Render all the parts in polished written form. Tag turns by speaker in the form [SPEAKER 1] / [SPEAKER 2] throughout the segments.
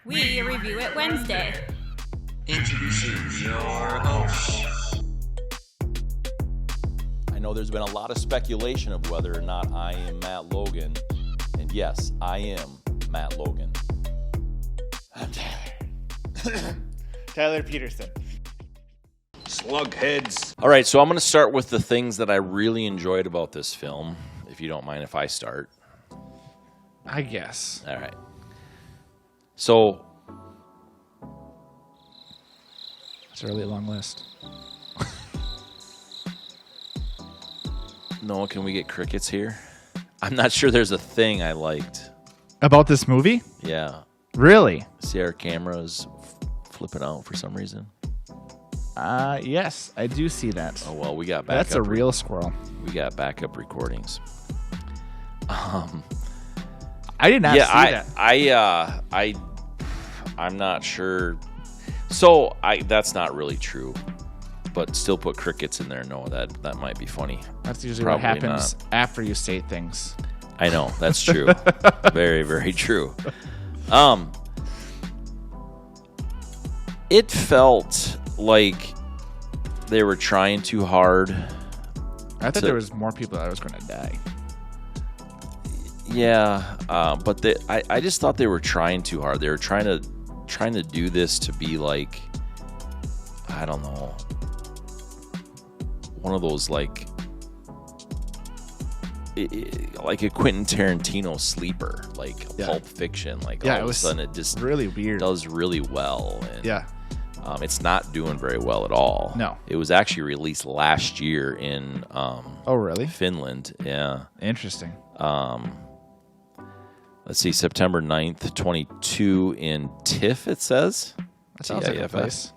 [SPEAKER 1] We review it Wednesday.
[SPEAKER 2] Introducing your hosts.
[SPEAKER 3] I know there's been a lot of speculation of whether or not I am Matt Logan. And yes, I am Matt Logan.
[SPEAKER 4] I'm Tyler. Tyler Peterson.
[SPEAKER 2] Slugheads.
[SPEAKER 3] All right, so I'm going to start with the things that I really enjoyed about this film, if you don't mind if I start.
[SPEAKER 4] I guess.
[SPEAKER 3] All right. So,
[SPEAKER 4] It's a really long list.
[SPEAKER 3] Noah, can we get crickets here? I'm not sure there's a thing I liked.
[SPEAKER 4] About this movie?
[SPEAKER 3] Yeah.
[SPEAKER 4] Really?
[SPEAKER 3] See our cameras flipping out for some reason?
[SPEAKER 4] Yes, I do see that.
[SPEAKER 3] Oh, well, we got backup.
[SPEAKER 4] That's a real squirrel.
[SPEAKER 3] We got backup recordings.
[SPEAKER 4] I did not see that.
[SPEAKER 3] I'm not sure. So that's not really true, but still put crickets in there. No, that might be funny.
[SPEAKER 4] That's usually
[SPEAKER 3] Probably
[SPEAKER 4] what happens
[SPEAKER 3] not.
[SPEAKER 4] after you say things.
[SPEAKER 3] I know, that's true. Very, very true. It felt like they were trying too hard.
[SPEAKER 4] I thought there was more people that was going to die.
[SPEAKER 3] Yeah, but I just thought they were trying too hard. They were trying to do this to be like, I don't know, one of those like a Quentin Tarantino sleeper, like Pulp Fiction. Like all of a sudden it just
[SPEAKER 4] really weird.
[SPEAKER 3] Does really well. And,
[SPEAKER 4] yeah.
[SPEAKER 3] It's not doing very well at all.
[SPEAKER 4] No.
[SPEAKER 3] It was actually released last year in
[SPEAKER 4] oh, really?
[SPEAKER 3] Finland. Yeah.
[SPEAKER 4] Interesting.
[SPEAKER 3] Let's see, September 9th, 22 in TIFF, it says.
[SPEAKER 4] That sounds like a place.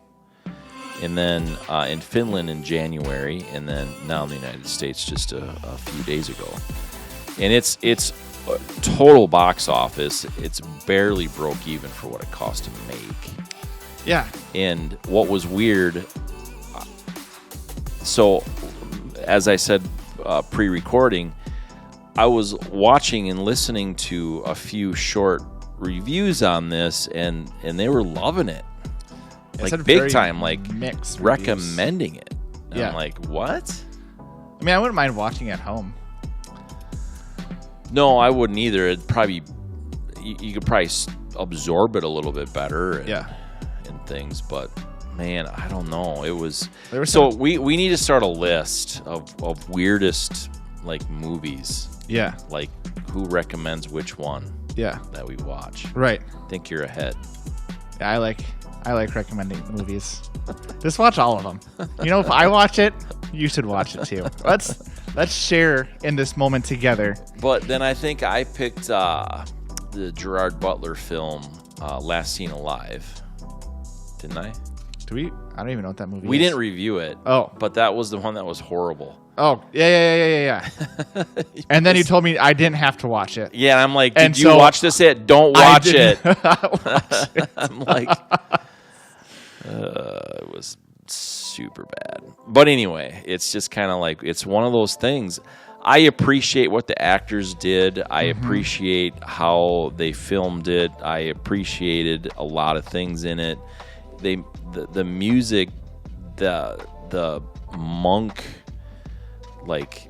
[SPEAKER 3] And then in Finland in January, and then now in the United States just a few days ago. And it's a total box office. It's barely broke even for what it cost to make.
[SPEAKER 4] Yeah.
[SPEAKER 3] And what was weird, so as I said pre-recording, I was watching and listening to a few short reviews on this, and they were loving it. Like big time, like recommending it. And I'm like, what?
[SPEAKER 4] I mean, I wouldn't mind watching at home.
[SPEAKER 3] No, I wouldn't either. It'd probably you could probably absorb it a little bit better. And things, but man, I don't know. It was so we need to start a list of weirdest like movies.
[SPEAKER 4] Yeah.
[SPEAKER 3] Like who recommends which one?
[SPEAKER 4] Yeah.
[SPEAKER 3] That we watch.
[SPEAKER 4] Right.
[SPEAKER 3] I think you're ahead.
[SPEAKER 4] Yeah, I like recommending movies. Just watch all of them. You know, if I watch it, you should watch it too. Let's share in this moment together.
[SPEAKER 3] But then I think I picked the Gerard Butler film Last Seen Alive. Didn't I?
[SPEAKER 4] I don't even know what that movie is.
[SPEAKER 3] We didn't review it.
[SPEAKER 4] Oh.
[SPEAKER 3] But that was the one that was horrible.
[SPEAKER 4] Oh, yeah. And then you told me I didn't have to watch it.
[SPEAKER 3] Yeah, and I'm like, did you watch this yet? Don't watch it. I'm like, it was super bad. But anyway, it's just kind of like, it's one of those things. I appreciate what the actors did. I appreciate how they filmed it. I appreciated a lot of things in it. The music, the monk, like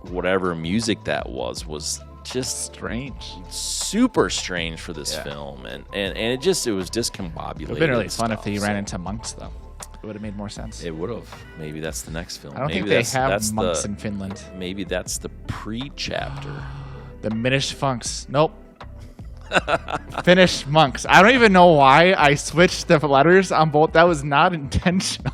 [SPEAKER 3] whatever music that was just
[SPEAKER 4] strange,
[SPEAKER 3] super strange for this film, and it was discombobulated.
[SPEAKER 4] It would have been really fun if they ran into monks, though. It would have made more sense.
[SPEAKER 3] It would have. Maybe that's the next film.
[SPEAKER 4] I don't think they have monks in Finland.
[SPEAKER 3] Maybe that's the pre-chapter.
[SPEAKER 4] The Finnish funks. Nope. Finnish monks. I don't even know why I switched the letters on both. That was not intentional.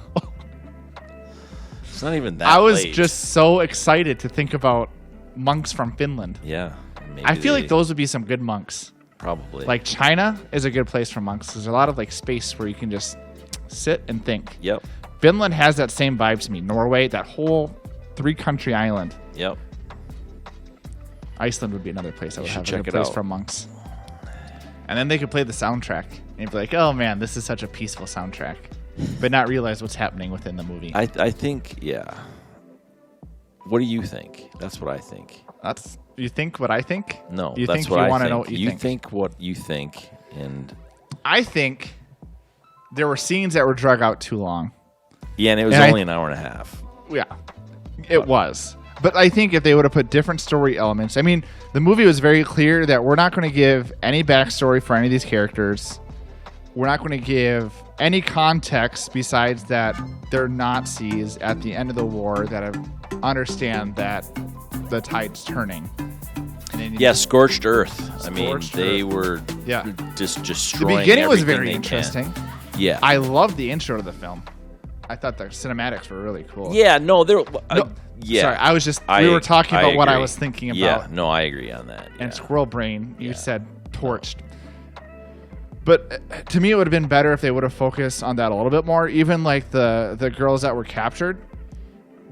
[SPEAKER 3] It's not even that
[SPEAKER 4] I was
[SPEAKER 3] late.
[SPEAKER 4] just so excited to think about monks from Finland.
[SPEAKER 3] Yeah.
[SPEAKER 4] I feel like those would be some good monks.
[SPEAKER 3] Probably.
[SPEAKER 4] Like China is a good place for monks. There's a lot of like space where you can just sit and think.
[SPEAKER 3] Yep.
[SPEAKER 4] Finland has that same vibe to me. Norway, that whole 3-country island.
[SPEAKER 3] Yep.
[SPEAKER 4] Iceland would be another place I would have a
[SPEAKER 3] check
[SPEAKER 4] good
[SPEAKER 3] it
[SPEAKER 4] place
[SPEAKER 3] out.
[SPEAKER 4] for monks. And then they could play the soundtrack and you'd be like, oh man, this is such a peaceful soundtrack. But not realize what's happening within the movie.
[SPEAKER 3] I think, yeah. What do you think? That's what I think.
[SPEAKER 4] You think what I think?
[SPEAKER 3] No,
[SPEAKER 4] you
[SPEAKER 3] that's
[SPEAKER 4] think
[SPEAKER 3] what
[SPEAKER 4] you
[SPEAKER 3] I
[SPEAKER 4] want to
[SPEAKER 3] think.
[SPEAKER 4] know what you think?
[SPEAKER 3] think what you think, and
[SPEAKER 4] I think there were scenes that were drug out too long.
[SPEAKER 3] Yeah, and it was only an hour and a half.
[SPEAKER 4] Yeah, it was. But I think if they would have put different story elements, I mean, the movie was very clear that we're not going to give any backstory for any of these characters. We're not going to give any context besides that they're Nazis at the end of the war that understand that the tide's turning.
[SPEAKER 3] Yeah, scorched earth. They were just
[SPEAKER 4] The
[SPEAKER 3] destroying.
[SPEAKER 4] beginning was
[SPEAKER 3] everything
[SPEAKER 4] very
[SPEAKER 3] they
[SPEAKER 4] interesting.
[SPEAKER 3] can. Yeah,
[SPEAKER 4] I loved the intro to the film. I thought the cinematics were really cool.
[SPEAKER 3] yeah. No, there. Yeah.
[SPEAKER 4] Sorry, I was just we were talking about what I
[SPEAKER 3] agree.
[SPEAKER 4] was thinking about.
[SPEAKER 3] Yeah, no, I agree on that. Yeah.
[SPEAKER 4] And Squirrel Brain, you said torched. But to me, it would have been better if they would have focused on that a little bit more. Even like the girls that were captured,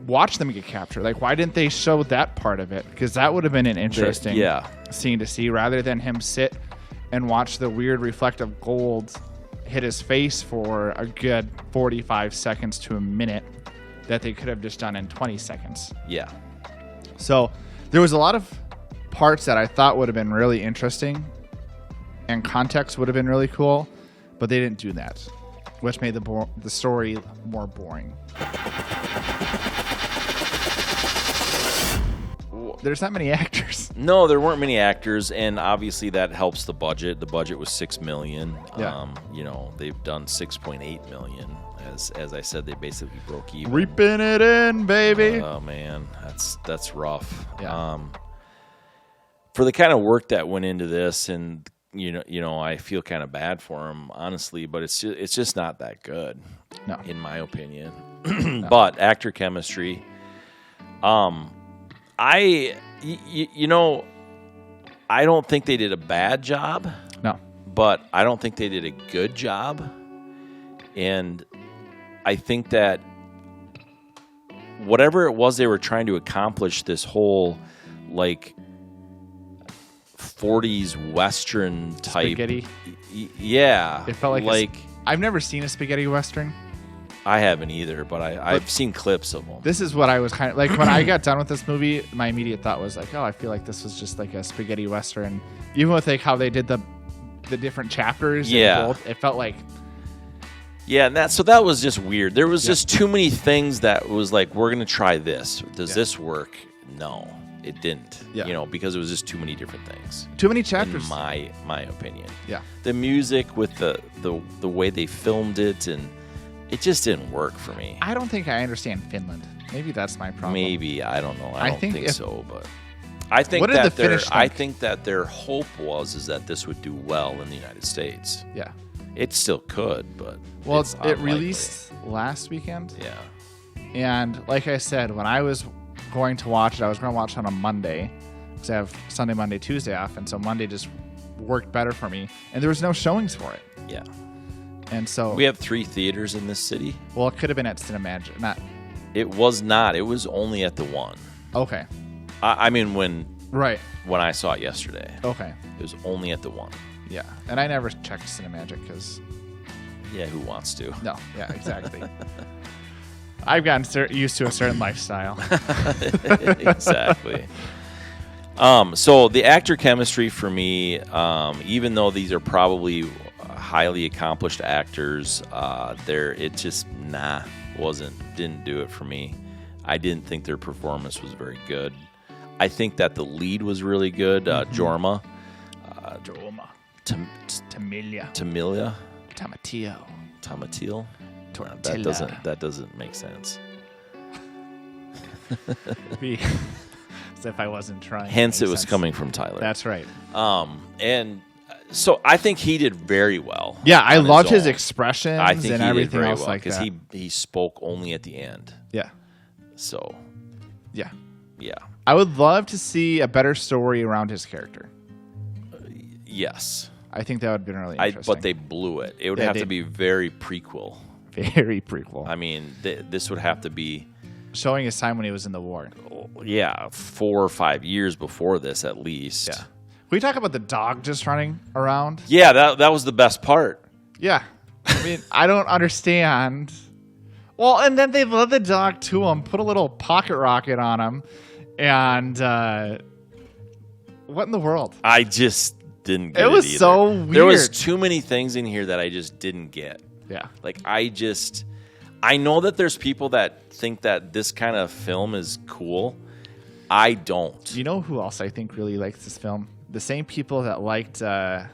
[SPEAKER 4] watch them get captured. Like, why didn't they show that part of it? Because that would have been an interesting scene to see, rather than him sit and watch the weird reflective gold hit his face for a good 45 seconds to a minute that they could have just done in 20 seconds.
[SPEAKER 3] Yeah.
[SPEAKER 4] So there was a lot of parts that I thought would have been really interesting and context would have been really cool, but they didn't do that, which made the story more boring. There's not many actors.
[SPEAKER 3] No, there weren't many actors, and obviously that helps the budget. The budget was $6 million.
[SPEAKER 4] Yeah.
[SPEAKER 3] They've done $6.8 million. As I said, they basically broke even.
[SPEAKER 4] Reaping it in, baby.
[SPEAKER 3] Oh man, that's rough.
[SPEAKER 4] Yeah.
[SPEAKER 3] For the kind of work that went into this, and I feel kind of bad for them, honestly, but it's just not that good.
[SPEAKER 4] No,
[SPEAKER 3] in my opinion. But actor chemistry. I don't think they did a bad job.
[SPEAKER 4] No.
[SPEAKER 3] But I don't think they did a good job. And I think that whatever it was they were trying to accomplish, this whole like 40s Western type.
[SPEAKER 4] Spaghetti.
[SPEAKER 3] Yeah.
[SPEAKER 4] It felt like I've never seen a spaghetti Western.
[SPEAKER 3] I haven't either, but I've seen clips of them.
[SPEAKER 4] This is what I was kind of like when I got done with this movie. My immediate thought was like, oh, I feel like this was just like a spaghetti Western, even with like how they did the different chapters.
[SPEAKER 3] Yeah,
[SPEAKER 4] both, it felt like.
[SPEAKER 3] Yeah, and that was just weird. There was just too many things that was like, we're gonna try this. Does this work? No, it didn't.
[SPEAKER 4] Yeah.
[SPEAKER 3] Because it was just too many different things.
[SPEAKER 4] Too many chapters.
[SPEAKER 3] In my opinion. Yeah. The music with the way they filmed it, and it just didn't work for me.
[SPEAKER 4] I don't think I understand Finland. Maybe that's my problem.
[SPEAKER 3] Maybe, I don't know. I don't think so, but I think
[SPEAKER 4] what did the Finnish think?
[SPEAKER 3] I think that their hope is that this would do well in the United States.
[SPEAKER 4] Yeah.
[SPEAKER 3] It still could, but
[SPEAKER 4] it released last weekend.
[SPEAKER 3] Yeah.
[SPEAKER 4] And like I said, when I was going to watch it, I was going to watch it on a Monday because I have Sunday, Monday, Tuesday off, and so Monday just worked better for me. And there was no showings for it.
[SPEAKER 3] Yeah.
[SPEAKER 4] And so
[SPEAKER 3] we have 3 theaters in this city.
[SPEAKER 4] Well, it could have been at Cinemagic.
[SPEAKER 3] It was not. It was only at the one.
[SPEAKER 4] Okay.
[SPEAKER 3] I mean, when I saw it yesterday.
[SPEAKER 4] Okay.
[SPEAKER 3] It was only at the one.
[SPEAKER 4] Yeah, and I never checked Cinemagic because.
[SPEAKER 3] Yeah, who wants to?
[SPEAKER 4] No. Yeah, exactly. I've gotten used to a certain lifestyle.
[SPEAKER 3] Exactly. So the actor chemistry for me, even though these are probably highly accomplished actors, it just didn't do it for me. I didn't think their performance was very good. I think that the lead was really good, Jorma. Tommila. Tomatil. That doesn't make sense.
[SPEAKER 4] As if I wasn't trying.
[SPEAKER 3] Hence, it was coming from Tyler.
[SPEAKER 4] That's right.
[SPEAKER 3] And so I think he did very well.
[SPEAKER 4] Yeah, I loved his expressions
[SPEAKER 3] I think
[SPEAKER 4] and
[SPEAKER 3] he
[SPEAKER 4] everything
[SPEAKER 3] did very
[SPEAKER 4] else
[SPEAKER 3] well,
[SPEAKER 4] like that.
[SPEAKER 3] because he spoke only at the end.
[SPEAKER 4] Yeah.
[SPEAKER 3] So.
[SPEAKER 4] Yeah.
[SPEAKER 3] Yeah.
[SPEAKER 4] I would love to see a better story around his character.
[SPEAKER 3] Yes.
[SPEAKER 4] I think that would have been really interesting.
[SPEAKER 3] But they blew it. It would have to be very prequel.
[SPEAKER 4] Very prequel.
[SPEAKER 3] I mean, this would have to be
[SPEAKER 4] showing his time when he was in the war.
[SPEAKER 3] Yeah, 4 or 5 years before this, at least.
[SPEAKER 4] Yeah. Can we talk about the dog just running around?
[SPEAKER 3] Yeah, that was the best part.
[SPEAKER 4] Yeah. I mean, I don't understand. Well, and then they led the dog to him, put a little pocket rocket on him, and what in the world?
[SPEAKER 3] didn't get
[SPEAKER 4] It was
[SPEAKER 3] either.
[SPEAKER 4] so weird.
[SPEAKER 3] There was too many things in here that I just didn't get.
[SPEAKER 4] Yeah.
[SPEAKER 3] Like, I know that there's people that think that this kind of film is cool. I don't.
[SPEAKER 4] You know who else I think really likes this film? The same people that liked, the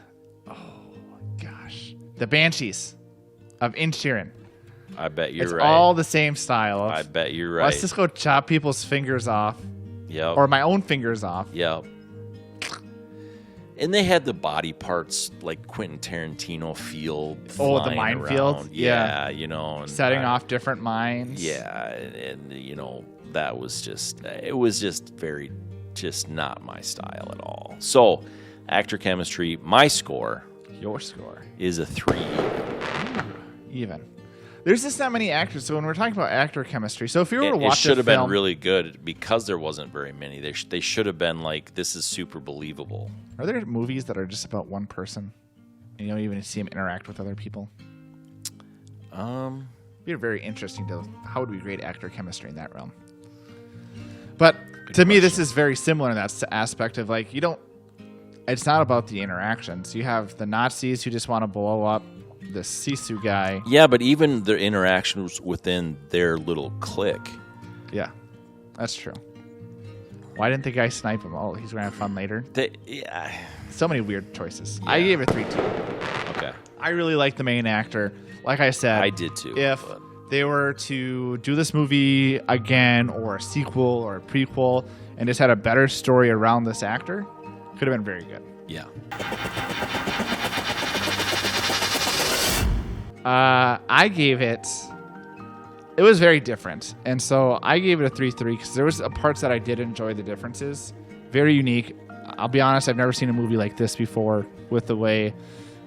[SPEAKER 4] Banshees of Inisherin.
[SPEAKER 3] I bet you're
[SPEAKER 4] It's
[SPEAKER 3] right.
[SPEAKER 4] all the same style.
[SPEAKER 3] I bet you're right.
[SPEAKER 4] Let's just go chop people's fingers off.
[SPEAKER 3] Yep.
[SPEAKER 4] Or my own fingers off.
[SPEAKER 3] Yep. And they had the body parts like Quentin Tarantino feel.
[SPEAKER 4] Oh, the
[SPEAKER 3] flying
[SPEAKER 4] minefield?
[SPEAKER 3] around.
[SPEAKER 4] Yeah.
[SPEAKER 3] You know. And
[SPEAKER 4] Setting off different mines.
[SPEAKER 3] Yeah. And, you know, that was just, it was just very, just not my style at all. So, actor chemistry, my score.
[SPEAKER 4] Your score.
[SPEAKER 3] Is a 3.
[SPEAKER 4] Even. There's just not many actors. So when we're talking about actor chemistry, so if you were to watch
[SPEAKER 3] it should have
[SPEAKER 4] film,
[SPEAKER 3] been really good because there wasn't very many. They should have been like, this is super believable.
[SPEAKER 4] Are there movies that are just about one person? And you don't even see him interact with other people? It'd be very interesting to how would we grade actor chemistry in that realm. But to me, this is very similar in that aspect of like it's not about the interactions. You have the Nazis who just want to blow up the Sisu guy.
[SPEAKER 3] Yeah, but even the interactions within their little clique.
[SPEAKER 4] Yeah, that's true. Why didn't the guy snipe him? Oh, he's going to have fun later.
[SPEAKER 3] Yeah.
[SPEAKER 4] So many weird choices.
[SPEAKER 3] Yeah.
[SPEAKER 4] I gave it 3-2.
[SPEAKER 3] Okay.
[SPEAKER 4] I really like the main actor. Like I said,
[SPEAKER 3] I did too.
[SPEAKER 4] If they were to do this movie again or a sequel or a prequel and just had a better story around this actor, could have been very good.
[SPEAKER 3] Yeah.
[SPEAKER 4] I gave it was very different. And so I gave it a 3-3 because there was parts that I did enjoy the differences. Very unique. I'll be honest, I've never seen a movie like this before with the way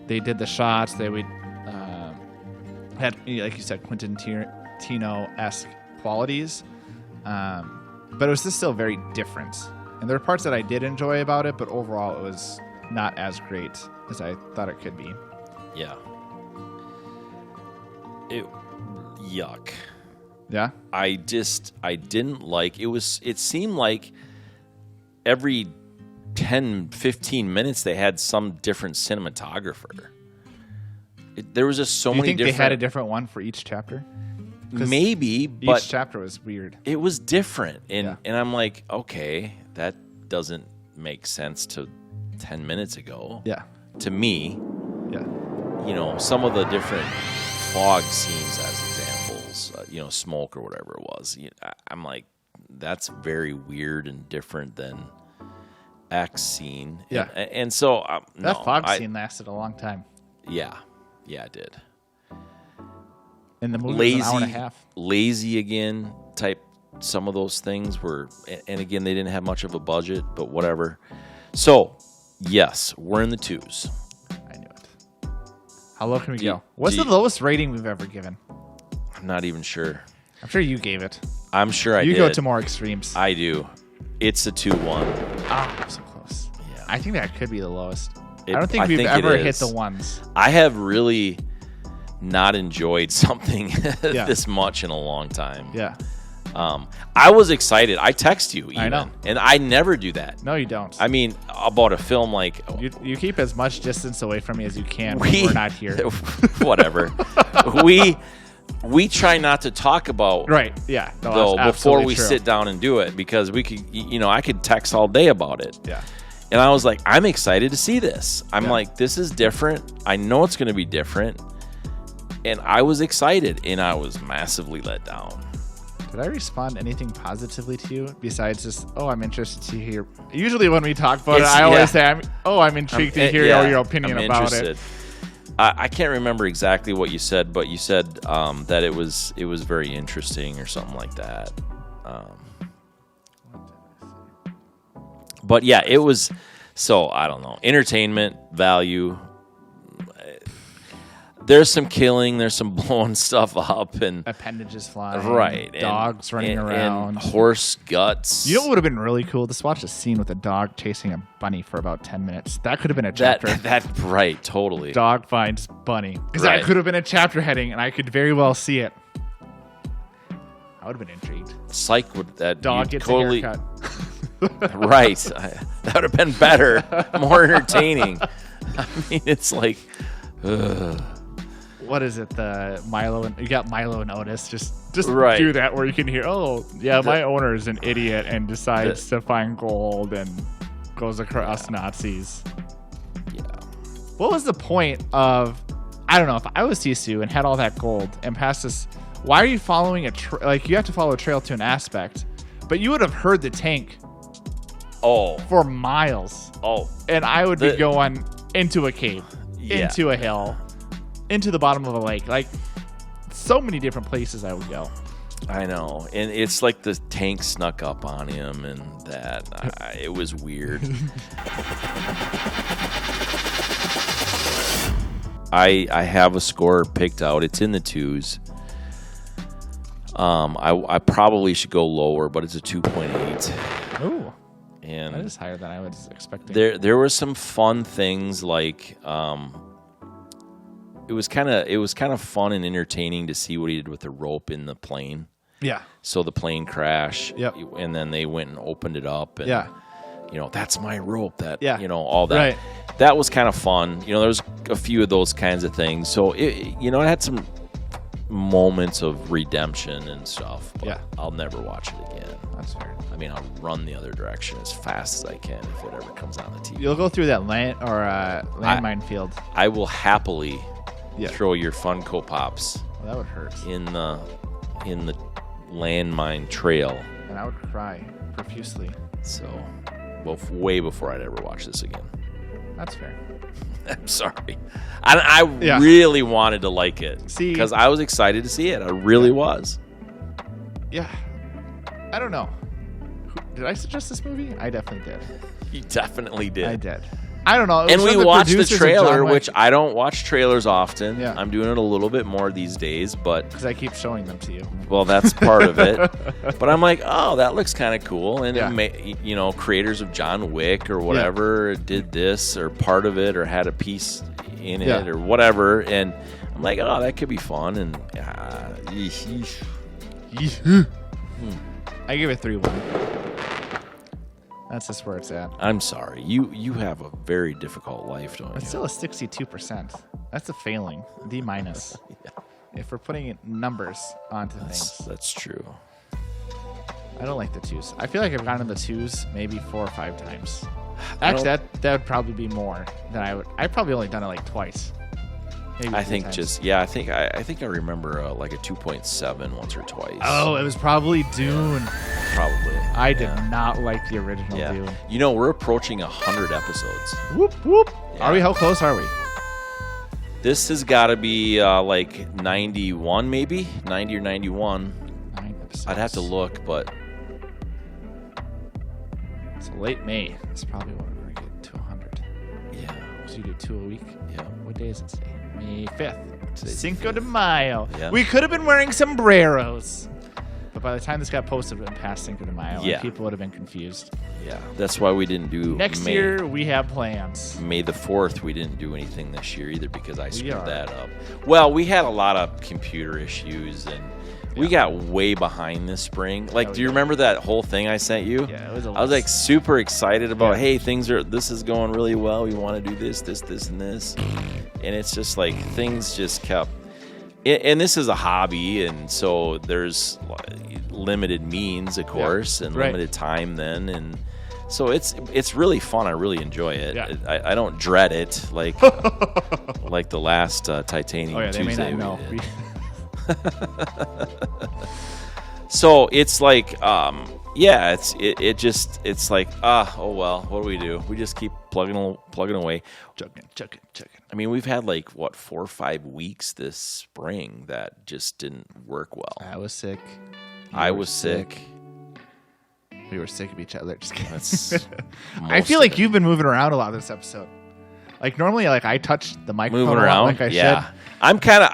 [SPEAKER 4] they did the shots. They would had, like you said, Quentin Tarantino-esque qualities. But it was just still very different. And there are parts that I did enjoy about it, but overall it was not as great as I thought it could be.
[SPEAKER 3] Yeah. Yuck.
[SPEAKER 4] Yeah?
[SPEAKER 3] I didn't like it seemed like every 10, 15 minutes they had some different cinematographer. There was just so
[SPEAKER 4] Do you
[SPEAKER 3] many
[SPEAKER 4] think
[SPEAKER 3] different.
[SPEAKER 4] they had a different one for each chapter?
[SPEAKER 3] Maybe, but
[SPEAKER 4] Each chapter was weird.
[SPEAKER 3] it was different. And
[SPEAKER 4] Yeah.
[SPEAKER 3] and I'm like, okay, that doesn't make sense to 10 minutes ago.
[SPEAKER 4] Yeah.
[SPEAKER 3] To me,
[SPEAKER 4] Yeah.
[SPEAKER 3] you know, some of the different fog scenes as examples, smoke or whatever it was. I'm like, that's very weird and different than X scene.
[SPEAKER 4] Yeah.
[SPEAKER 3] And so
[SPEAKER 4] That fog scene lasted a long time.
[SPEAKER 3] Yeah. Yeah, it did.
[SPEAKER 4] And the movie was an hour and a
[SPEAKER 3] Lazy,
[SPEAKER 4] half.
[SPEAKER 3] lazy again type. Some of those things were, and again, they didn't have much of a budget, but whatever. So, yes, we're in the 2s.
[SPEAKER 4] I knew it. How low can we
[SPEAKER 3] Do you-
[SPEAKER 4] go? What's
[SPEAKER 3] do
[SPEAKER 4] the
[SPEAKER 3] you-
[SPEAKER 4] lowest rating we've ever given?
[SPEAKER 3] I'm not even sure.
[SPEAKER 4] I'm sure you gave it.
[SPEAKER 3] I'm sure I
[SPEAKER 4] You
[SPEAKER 3] did.
[SPEAKER 4] go to more extremes.
[SPEAKER 3] I do. It's a 2-1.
[SPEAKER 4] So close.
[SPEAKER 3] Yeah.
[SPEAKER 4] I think that could be the lowest.
[SPEAKER 3] It-
[SPEAKER 4] I don't think
[SPEAKER 3] I
[SPEAKER 4] we've
[SPEAKER 3] think it
[SPEAKER 4] ever hit
[SPEAKER 3] is.
[SPEAKER 4] the ones.
[SPEAKER 3] I have really not enjoyed something
[SPEAKER 4] Yeah.
[SPEAKER 3] this much in a long time.
[SPEAKER 4] Yeah.
[SPEAKER 3] I was excited. I text you even.
[SPEAKER 4] I know.
[SPEAKER 3] And I never do that.
[SPEAKER 4] No, you don't.
[SPEAKER 3] I mean, about a film like
[SPEAKER 4] You keep as much distance away from me as you can when we're not here.
[SPEAKER 3] Whatever. we try not to talk about
[SPEAKER 4] Right. Yeah. No,
[SPEAKER 3] though
[SPEAKER 4] that's
[SPEAKER 3] before
[SPEAKER 4] absolutely
[SPEAKER 3] we
[SPEAKER 4] true.
[SPEAKER 3] sit down and do it because we could I could text all day about it.
[SPEAKER 4] Yeah.
[SPEAKER 3] And I was like, I'm excited to see this. I'm
[SPEAKER 4] Yeah.
[SPEAKER 3] like, this is different. I know it's going to be different. And I was excited, and I was massively let down.
[SPEAKER 4] Did I respond anything positively to you besides just, I'm interested to hear? Usually when we talk about
[SPEAKER 3] It's-
[SPEAKER 4] it, I always
[SPEAKER 3] yeah.
[SPEAKER 4] say, I'm intrigued to hear your opinion
[SPEAKER 3] I'm
[SPEAKER 4] about
[SPEAKER 3] interested.
[SPEAKER 4] it.
[SPEAKER 3] I can't remember exactly what you said, but you said that it was very interesting or something like that. But yeah, it was. So I don't know. Entertainment value. There's some killing. There's some blowing stuff up and
[SPEAKER 4] Appendages flying.
[SPEAKER 3] right.
[SPEAKER 4] Dogs running around.
[SPEAKER 3] And horse guts.
[SPEAKER 4] You know what would have been really cool? Just watch a scene with a dog chasing a bunny for about 10 minutes. That could have been a chapter.
[SPEAKER 3] That right, totally.
[SPEAKER 4] Dog finds bunny. Because
[SPEAKER 3] Right.
[SPEAKER 4] that could have been a chapter heading, and I could very well see it. I would have been intrigued.
[SPEAKER 3] Psych would that
[SPEAKER 4] Dog
[SPEAKER 3] you
[SPEAKER 4] gets
[SPEAKER 3] totally
[SPEAKER 4] a haircut.
[SPEAKER 3] Right. That would have been better, more entertaining. I mean, it's like,
[SPEAKER 4] what is it? The Milo and you got Milo and Otis. Just
[SPEAKER 3] Right.
[SPEAKER 4] do that where you can hear, oh yeah, my owner is an idiot and decides to find gold and goes across Nazis.
[SPEAKER 3] Yeah.
[SPEAKER 4] What was the point of? I don't know. If I was Sisu and had all that gold and passed this, why are you following like you have to follow a trail to an aspect, but you would have heard the tank.
[SPEAKER 3] Oh.
[SPEAKER 4] For miles.
[SPEAKER 3] Oh.
[SPEAKER 4] And I would be going into a cave,
[SPEAKER 3] Yeah.
[SPEAKER 4] into a hill, into the bottom of a lake. Like, so many different places I would go.
[SPEAKER 3] I know. And it's like the tank snuck up on him and that. It was weird. I have a score picked out. It's in the 2s. I probably should go lower, but it's a 2.8.
[SPEAKER 4] Ooh.
[SPEAKER 3] And
[SPEAKER 4] that is higher than I was expecting.
[SPEAKER 3] There were some fun things like it was kind of fun and entertaining to see what he did with the rope in the plane.
[SPEAKER 4] Yeah.
[SPEAKER 3] So the plane crashed.
[SPEAKER 4] Yep.
[SPEAKER 3] And then they went and opened it up. And,
[SPEAKER 4] Yeah.
[SPEAKER 3] That's my rope. That
[SPEAKER 4] Yeah.
[SPEAKER 3] all that.
[SPEAKER 4] Right.
[SPEAKER 3] That was kind of fun. There was a few of those kinds of things. So it had some moments of redemption and stuff. But
[SPEAKER 4] Yeah.
[SPEAKER 3] I'll never watch it again.
[SPEAKER 4] That's fair.
[SPEAKER 3] I mean, I'll run the other direction as fast as I can if it ever comes on the TV.
[SPEAKER 4] You'll go through that landmine field.
[SPEAKER 3] I will happily
[SPEAKER 4] Yeah.
[SPEAKER 3] throw your Funko Pops
[SPEAKER 4] Well, that would hurt.
[SPEAKER 3] in the landmine trail.
[SPEAKER 4] And I would cry profusely.
[SPEAKER 3] So, way before I'd ever watch this again.
[SPEAKER 4] That's fair.
[SPEAKER 3] I'm sorry. I
[SPEAKER 4] Yeah.
[SPEAKER 3] really wanted to like it.
[SPEAKER 4] See-
[SPEAKER 3] because I was excited to see it. I really was.
[SPEAKER 4] Yeah. I don't know. Did I suggest this movie? I definitely did.
[SPEAKER 3] You definitely did.
[SPEAKER 4] I did. I don't know. It
[SPEAKER 3] And
[SPEAKER 4] was
[SPEAKER 3] we
[SPEAKER 4] from
[SPEAKER 3] watched the
[SPEAKER 4] producers of
[SPEAKER 3] trailer,
[SPEAKER 4] John Wick.
[SPEAKER 3] which I don't watch trailers often.
[SPEAKER 4] Yeah.
[SPEAKER 3] I'm doing it a little bit more these days, but
[SPEAKER 4] Because I keep showing them to you.
[SPEAKER 3] well, that's part of it. But I'm like, oh, that looks kind of cool. And,
[SPEAKER 4] Yeah.
[SPEAKER 3] creators of John Wick or whatever did this or part of it or had a piece in it
[SPEAKER 4] Yeah.
[SPEAKER 3] or whatever. And I'm like, oh, that could be fun. And
[SPEAKER 4] I give it 3-1. That's just where it's at.
[SPEAKER 3] I'm sorry. You have a very difficult life, don't
[SPEAKER 4] It's
[SPEAKER 3] you?
[SPEAKER 4] still a 62%. That's a failing. D-. If we're putting numbers onto things.
[SPEAKER 3] That's true.
[SPEAKER 4] I don't like the 2s. I feel like I've gone in the 2s maybe 4 or 5 times. Actually, that would probably be more than I would. I've probably only done it like twice. Maybe
[SPEAKER 3] I
[SPEAKER 4] 3
[SPEAKER 3] think
[SPEAKER 4] times.
[SPEAKER 3] I think I remember like a 2.7 once or twice.
[SPEAKER 4] Oh, it was probably Dune.
[SPEAKER 3] Probably.
[SPEAKER 4] I did not like the original Dune.
[SPEAKER 3] We're approaching 100 episodes.
[SPEAKER 4] Whoop, whoop.
[SPEAKER 3] Yeah.
[SPEAKER 4] Are we? How close are we?
[SPEAKER 3] This has got to be like 91, maybe 90 or 91.
[SPEAKER 4] 9 episodes.
[SPEAKER 3] I'd have to look, but
[SPEAKER 4] So late May. That's probably when we're going to get to 100.
[SPEAKER 3] yeah,
[SPEAKER 4] So you do 2 a week?
[SPEAKER 3] yeah.
[SPEAKER 4] What day is it today? May 5th.
[SPEAKER 3] Today's
[SPEAKER 4] Cinco de Mayo.
[SPEAKER 3] Yeah.
[SPEAKER 4] We could have been wearing sombreros. But by the time this got posted, it would have been past Cinco de Mayo.
[SPEAKER 3] Yeah.
[SPEAKER 4] And people would have been confused.
[SPEAKER 3] Yeah, that's why we didn't do
[SPEAKER 4] Next
[SPEAKER 3] May.
[SPEAKER 4] year, we have plans.
[SPEAKER 3] May the 4th, we didn't do anything this year either because I screwed
[SPEAKER 4] are.
[SPEAKER 3] that up. Well, we had a lot of computer issues and we got way behind this spring. Like,
[SPEAKER 4] Yeah, we
[SPEAKER 3] do you
[SPEAKER 4] did.
[SPEAKER 3] remember that whole thing I sent you?
[SPEAKER 4] Yeah, it was a
[SPEAKER 3] I was like super excited about,
[SPEAKER 4] Yeah.
[SPEAKER 3] hey, this is going really well. We want to do this, and this. And it's just like things just kept. And this is a hobby, and so there's limited means, of course, and
[SPEAKER 4] right.
[SPEAKER 3] limited time then, and so it's really fun. I really enjoy it.
[SPEAKER 4] Yeah.
[SPEAKER 3] I don't dread it like like the last Titanium
[SPEAKER 4] Oh, yeah, they may
[SPEAKER 3] Tuesday.
[SPEAKER 4] not
[SPEAKER 3] we
[SPEAKER 4] know.
[SPEAKER 3] did. So it's like, it's like, oh well, what do we do? We just keep plugging away.
[SPEAKER 4] Chucking.
[SPEAKER 3] I mean, we've had like 4 or 5 weeks this spring that just didn't work well.
[SPEAKER 4] I was sick.
[SPEAKER 3] I was sick.
[SPEAKER 4] We were sick of each other. Just kidding.
[SPEAKER 3] That's
[SPEAKER 4] I feel like you've been moving around a lot this episode. Like normally, like I touch the microphone
[SPEAKER 3] moving
[SPEAKER 4] a lot,
[SPEAKER 3] around.
[SPEAKER 4] like I
[SPEAKER 3] Yeah,
[SPEAKER 4] should.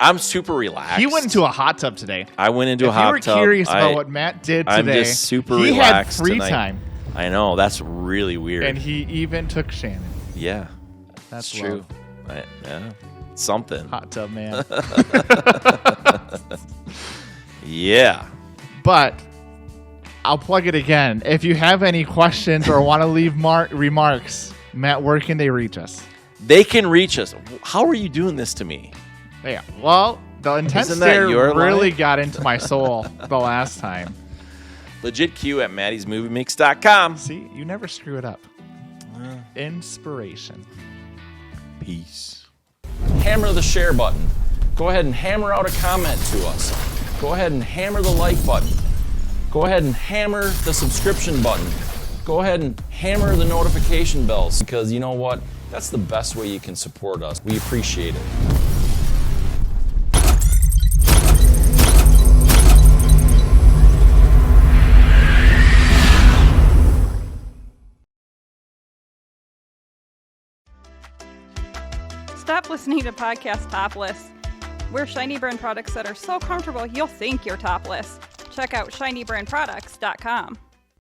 [SPEAKER 3] I'm super relaxed.
[SPEAKER 4] He went into a hot tub today.
[SPEAKER 3] I went into
[SPEAKER 4] If
[SPEAKER 3] a hot
[SPEAKER 4] you were
[SPEAKER 3] tub.
[SPEAKER 4] curious about what Matt did today,
[SPEAKER 3] I'm just super
[SPEAKER 4] he
[SPEAKER 3] relaxed
[SPEAKER 4] had free
[SPEAKER 3] tonight.
[SPEAKER 4] time,
[SPEAKER 3] I know that's really weird.
[SPEAKER 4] and he even took Shannon.
[SPEAKER 3] Yeah,
[SPEAKER 4] That's
[SPEAKER 3] it's true. Yeah, something.
[SPEAKER 4] Hot tub man.
[SPEAKER 3] Yeah.
[SPEAKER 4] But I'll plug it again. If you have any questions or want to leave remarks, Matt, where can they reach us?
[SPEAKER 3] They can reach us. How are you doing this to me?
[SPEAKER 4] Yeah. Well, the intense stare really got into my soul the last time.
[SPEAKER 3] LegitQ at Matty'sMovieMix.com.
[SPEAKER 4] See, you never screw it up. Inspiration.
[SPEAKER 3] Peace.
[SPEAKER 5] Hammer the share button. Go ahead and hammer out a comment to us. Go ahead and hammer the like button. Go ahead and hammer the subscription button. Go ahead and hammer the notification bells, because you know what? That's the best way you can support us. We appreciate it.
[SPEAKER 1] Stop listening to Podcast Topless. We're Shiny Brand products that are so comfortable you'll think you're topless. Check out shinybrandproducts.com.